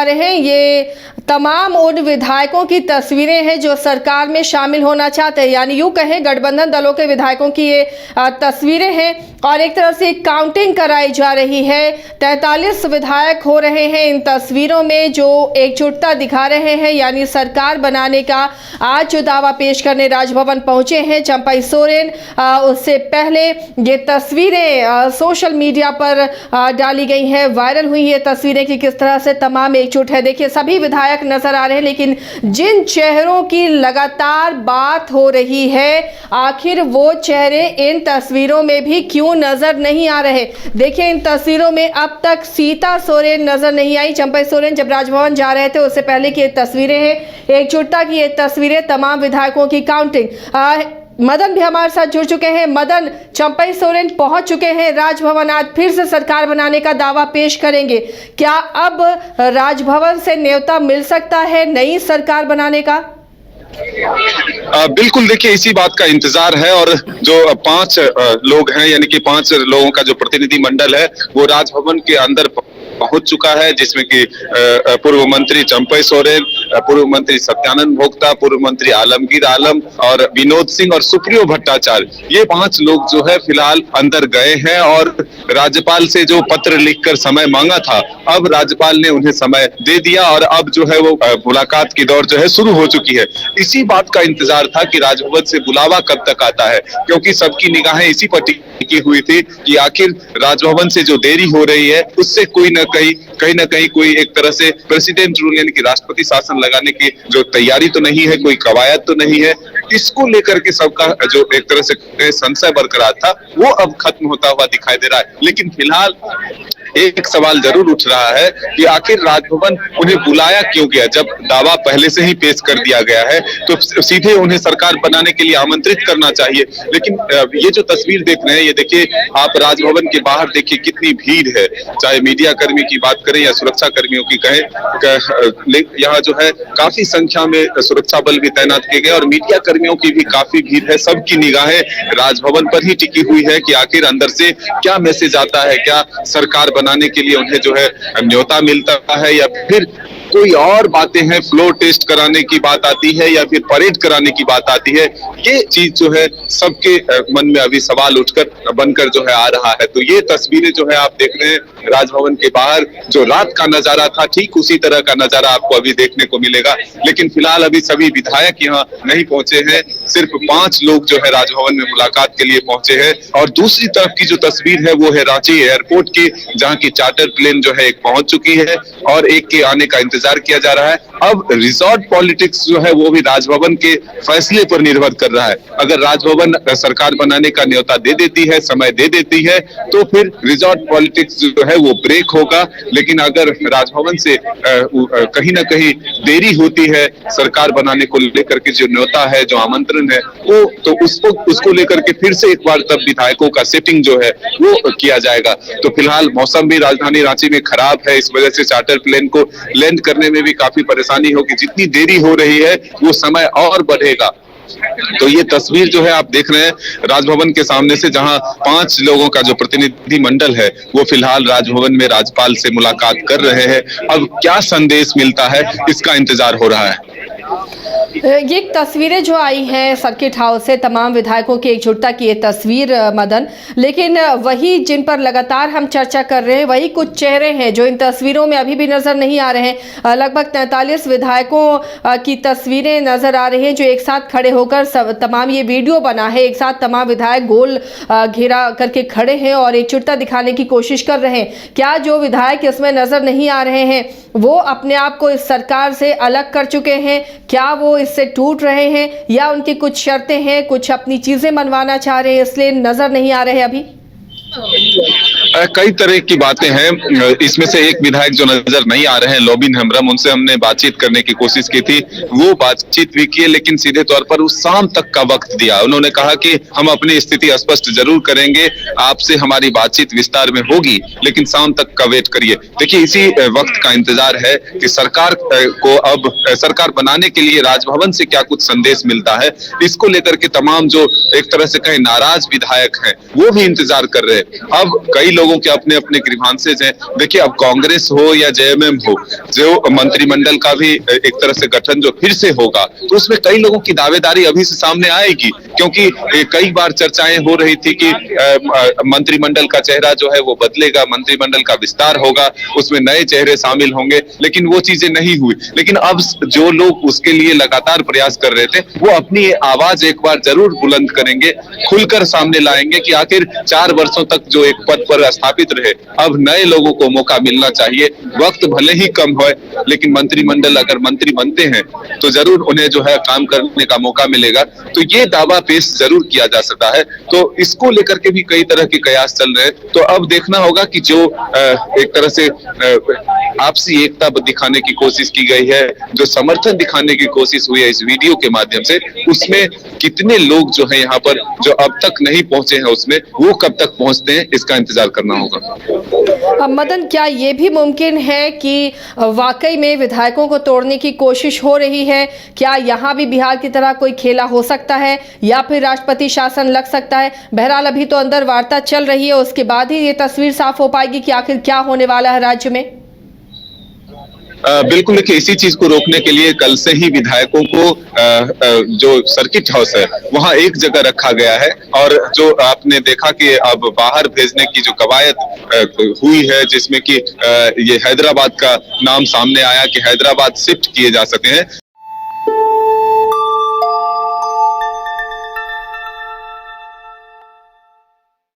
आ रहे हैं, ये तमाम उन विधायकों की तस्वीरें हैं जो सरकार में शामिल होना चाहते हैं, यानी यूं कहें गठबंधन दलों के विधायकों की ये तस्वीरें हैं और एक तरह से काउंटिंग कराई जा रही है। 43 विधायक हो रहे हैं इन तस्वीरों में जो एकजुटता दिखा रहे हैं, यानी सरकार बनाने का आज जो दावा पेश करने राजभवन पहुंचे हैं चंपई सोरेन। उससे पहले ये तस्वीरें सोशल मीडिया पर डाली गई हैं, वायरल हुई ये तस्वीरें कि किस तरह से तमाम एकजुट है। देखिए सभी विधायक नजर आ रहे हैं, लेकिन जिन चेहरों की लगातार बात हो रही है, आखिर वो चेहरे इन तस्वीरों में भी क्यों नजर नहीं आ रहे। देखिए इन तस्वीरों में अब तक सीता सोरेन नजर नहीं आई। चंपई सोरेन जब राजभवन जा रहे थे उससे पहले की ये तस्वीरें हैं, एकजुटता की ये तस्वीरें, तमाम विधायकों की काउंटिंग। मदन भी हमारे साथ जुड़ चुके हैं। मदन, चंपई सोरेन पहुंच चुके हैं राजभवन, आज फिर से सरकार बनाने का दावा पेश करेंगे। क्या अब राजभवन से न्योता मिल सकता है नई सरकार बनाने का? बिल्कुल, देखिए इसी बात का इंतजार है और जो 5 लोग हैं, यानी कि 5 लोगों का जो प्रतिनिधि मंडल है वो राजभवन के अंदर पहुंच चुका है, जिसमें कि पूर्व मंत्री चंपई सोरेन, पूर्व मंत्री सत्यानंद भोक्ता, पूर्व मंत्री आलमगीर आलम और विनोद सिंह और सुप्रियो भट्टाचार्य, ये 5 लोग जो है फिलहाल अंदर गए हैं और राज्यपाल से जो पत्र लिखकर समय मांगा था, अब राज्यपाल ने उन्हें समय दे दिया और अब जो है वो मुलाकात की दौर जो है शुरू हो चुकी है। इसी बात का इंतजार था कि राजभवन से बुलावा कब तक आता है, क्योंकि सबकी निगाहें इसी पर टिकी हुई थी कि आखिर राजभवन से जो देरी हो रही है उससे कहीं ना कहीं कोई एक तरह से प्रेसिडेंट रूल यानी कि राष्ट्रपति शासन लगाने की जो तैयारी तो नहीं है, कोई कवायद तो नहीं है। इसको लेकर के सबका जो एक तरह से संशय बरकरार था वो अब खत्म होता हुआ दिखाई दे रहा है। लेकिन फिलहाल एक सवाल जरूर उठ रहा है कि आखिर राजभवन उन्हें बुलाया क्यों गया, जब दावा पहले से ही पेश कर दिया गया है तो सीधे उन्हें सरकार बनाने के लिए आमंत्रित करना चाहिए। लेकिन ये जो तस्वीर देख रहे हैं, ये देखिए आप राजभवन के बाहर देखिए कितनी भीड़ है, चाहे मीडिया कर्मी की बात करें या सुरक्षा कर्मियों की कहें, यहाँ जो है काफी संख्या में सुरक्षा बल भी तैनात किए गए और मीडिया कर्मियों की भी काफी भीड़ है। सबकी निगाहें राजभवन पर ही टिकी हुई है कि आखिर अंदर से क्या मैसेज आता है, क्या सरकार बनाने के लिए उन्हें जो है न्योता मिलता है या फिर कोई और बातें हैं, फ्लोर टेस्ट कराने की बात आती है या फिर परेड कराने की बात आती है। ये चीज जो है सबके मन में अभी सवाल उठकर बनकर जो है आ रहा है। तो ये तस्वीरें जो है आप देख रहे हैं राजभवन के बाहर, जो रात का नजारा था ठीक उसी तरह का नजारा आपको अभी देखने को मिलेगा। लेकिन फिलहाल अभी सभी विधायक यहाँ नहीं पहुंचे हैं, सिर्फ 5 लोग जो है राजभवन में मुलाकात के लिए पहुंचे हैं। और दूसरी तरफ की जो तस्वीर है वो है रांची एयरपोर्ट की, जहाँ की चार्टर प्लेन जो है एक पहुंच चुकी है और एक के आने का इंतजार किया जा रहा है। अब रिजॉर्ट पॉलिटिक्स जो है वो भी राजभवन के फैसले पर निर्भर कर रहा है। अगर राजभवन सरकार बनाने का न्योता दे देती है, समय दे देती है, तो फिर रिजॉर्ट पॉलिटिक्स जो है वो ब्रेक होगा। लेकिन अगर राजभवन से कहीं ना कहीं देरी होती है सरकार बनाने को लेकर के जो न्योता है, जो आमंत्रण है, वो तो उसको लेकर के फिर से एक बार तब विधायकों का सेटिंग जो है वो किया जाएगा। तो फिलहाल मौसम भी राजधानी रांची में खराब है, इस वजह से चार्टर प्लेन को लैंड करने में भी काफी परेशानी होगी। जितनी देरी हो रही है वो समय और बढ़ेगा। तो ये तस्वीर जो है आप देख रहे हैं राजभवन के सामने से, जहां 5 लोगों का जो प्रतिनिधि मंडल है वो फिलहाल राजभवन में राज्यपाल से मुलाकात कर रहे हैं। अब क्या संदेश मिलता है इसका इंतजार हो रहा है। ये तस्वीरें जो आई हैं सर्किट हाउस से, तमाम विधायकों की एकजुटता की ये तस्वीर मदन, लेकिन वही जिन पर लगातार हम चर्चा कर रहे हैं वही कुछ चेहरे हैं जो इन तस्वीरों में अभी भी नजर नहीं आ रहे हैं। लगभग 43 विधायकों की तस्वीरें नजर आ रही हैं जो एक साथ खड़े होकर तमाम ये वीडियो बना है, एक साथ तमाम विधायक गोल घेरा करके खड़े हैं और एकजुटता दिखाने की कोशिश कर रहे हैं। क्या जो विधायक इसमें नजर नहीं आ रहे हैं वो अपने आप को इस सरकार से अलग कर चुके हैं? क्या वो इससे टूट रहे हैं या उनकी कुछ शर्तें हैं, कुछ अपनी चीजें मनवाना चाह रहे हैं इसलिए नजर नहीं आ रहे हैं अभी? कई तरह की बातें हैं। इसमें से एक विधायक जो नजर नहीं आ रहे हैं, लोबिन हेम्ब्रम, उनसे हमने बातचीत करने की कोशिश की थी, वो बातचीत भी की, लेकिन सीधे तौर पर उस शाम तक का वक्त दिया। उन्होंने कहा कि हम अपनी स्थिति स्पष्ट जरूर करेंगे, आपसे हमारी बातचीत विस्तार में होगी, लेकिन शाम तक का वेट करिए। देखिए इसी वक्त का इंतजार है कि सरकार को अब सरकार बनाने के लिए राजभवन से क्या कुछ संदेश मिलता है। इसको लेकर के तमाम जो एक तरह से कहीं नाराज विधायक हैं वो भी इंतजार कर रहे हैं। अब कई लोगों के अपने अपने ग्रीवांसेज हैं। देखिए, अब कांग्रेस हो या जेएमएम हो, जो मंत्रिमंडल का भी एक तरह से गठन जो फिर से होगा, तो उसमें कई लोगों की दावेदारी अभी से सामने आएगी, क्योंकि कई बार चर्चाएं हो रही थी कि मंत्रिमंडल का चेहरा जो है वो बदलेगा, मंत्रिमंडल का विस्तार होगा, उसमें नए चेहरे शामिल होंगे, लेकिन वो चीजें नहीं हुई। लेकिन अब जो लोग उसके लिए लगातार प्रयास कर रहे थे, वो अपनी आवाज एक बार जरूर बुलंद करेंगे, खुलकर सामने लाएंगे कि आखिर 4 वर्षों तक जो एक पद पर स्थापित रहे, अब नए लोगों को मौका मिलना चाहिए। वक्त भले ही कम हो, लेकिन मंत्रिमंडल अगर मंत्री बनते हैं तो जरूर उन्हें जो है काम करने का मौका मिलेगा। तो ये दावा पेश जरूर किया जा सकता है। तो इसको लेकर के भी कई तरह के कयास चल रहे हैं। तो अब देखना होगा कि जो एक तरह से आपसी एकता दिखाने की कोशिश की गई है, जो समर्थन दिखाने की कोशिश हुई है इस वीडियो के माध्यम से, उसमें कितने लोग जो है यहाँ पर जो अब तक नहीं पहुंचे हैं, उसमें वो कब तक पहुंचते हैं, इसका इंतजार करना होगा। मदन, क्या ये भी मुमकिन है कि वाकई में विधायकों को तोड़ने की कोशिश हो रही है? क्या यहाँ भी बिहार की तरह कोई खेला हो सकता है या फिर राष्ट्रपति शासन लग सकता है? बहरहाल अभी तो अंदर वार्ता चल रही है, उसके बाद ही ये तस्वीर साफ हो पाएगी कि आखिर क्या होने वाला है राज्य में। बिल्कुल, देखिए, इसी चीज को रोकने के लिए कल से ही विधायकों को जो सर्किट हाउस है वहां एक जगह रखा गया है, और जो आपने देखा कि अब बाहर भेजने की जो कवायद हुई है, जिसमें कि ये हैदराबाद का नाम सामने आया कि हैदराबाद शिफ्ट किए जा सके हैं।